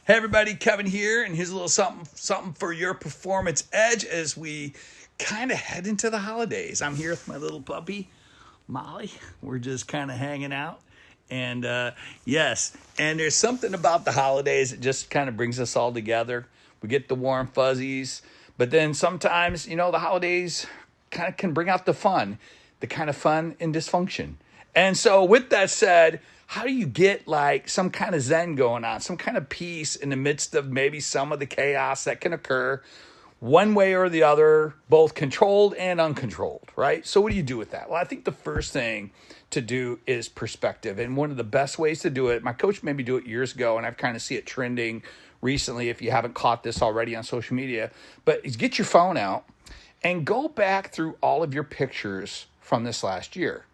Hey everybody, Kevin here, and here's a little something for your performance edge as we kind of head into the holidays. I'm here with my little puppy, Molly. We're just kind of hanging out. And yes, and there's something about the holidays that just kind of brings us all together. We get the warm fuzzies, but then sometimes, the holidays kind of can bring out the kind of fun in dysfunction. And so with that said, how do you get like some kind of zen going on, some kind of peace in the midst of maybe some of the chaos that can occur one way or the other, both controlled and uncontrolled, right? So what do you do with that? Well, I think the first thing to do is perspective. And one of the best ways to do it, my coach made me do it years ago, and I've kind of see it trending recently if you haven't caught this already on social media, but is get your phone out and go back through all of your pictures from this last year.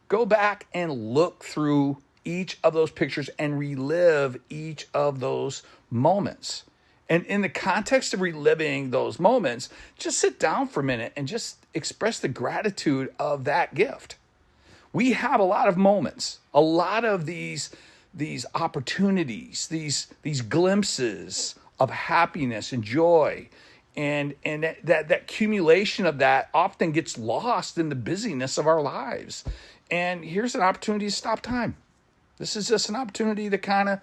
Go back and look through each of those pictures and relive each of those moments. And in the context of reliving those moments, just sit down for a minute and just express the gratitude of that gift. We have a lot of moments, a lot of these opportunities, these glimpses of happiness and joy. And that accumulation of that often gets lost in the busyness of our lives. And here's an opportunity to stop time. This is just an opportunity to kind of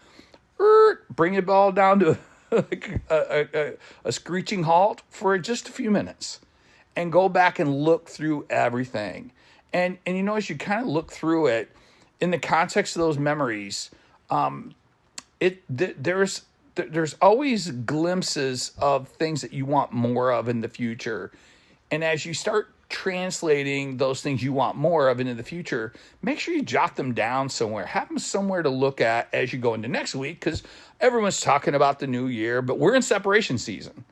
bring it all down to a screeching halt for just a few minutes and go back and look through everything. And as you kind of look through it in the context of those memories, there's always glimpses of things that you want more of in the future. And as you start translating those things you want more of into the future, make sure you jot them down somewhere. Have them somewhere to look at as you go into next week, because everyone's talking about the new year, but we're in separation season.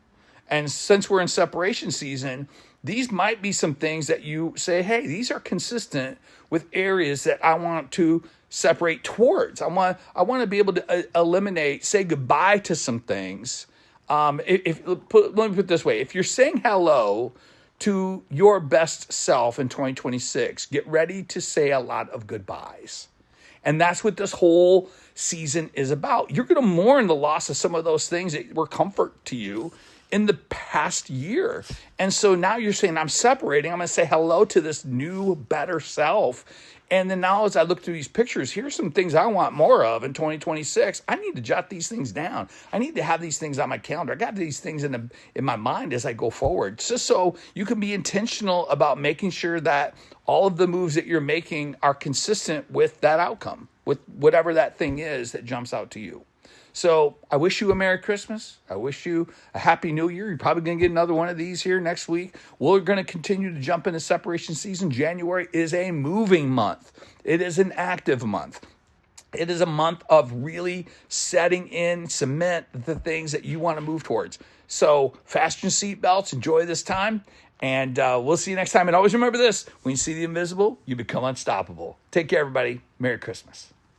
And since we're in separation season, these might be some things that you say, hey, these are consistent with areas that I want to separate towards. I want to be able to eliminate, say goodbye to some things. Let me put it this way. If you're saying hello to your best self in 2026, get ready to say a lot of goodbyes. And that's what this whole season is about. You're going to mourn the loss of some of those things that were comfort to you in the past year. And so now you're saying, I'm separating. I'm going to say hello to this new, better self. And then now as I look through these pictures, here's some things I want more of in 2026. I need to jot these things down. I need to have these things on my calendar. I got these things in my mind as I go forward, just so you can be intentional about making sure that all of the moves that you're making are consistent with that outcome, with whatever that thing is that jumps out to you. So I wish you a Merry Christmas. I wish you a Happy New Year. You're probably going to get another one of these here next week. We're going to continue to jump into separation season. January is a moving month. It is an active month. It is a month of really setting in cement the things that you want to move towards. So fasten your seatbelts, enjoy this time, and we'll see you next time. And always remember this, when you see the invisible, you become unstoppable. Take care, everybody. Merry Christmas.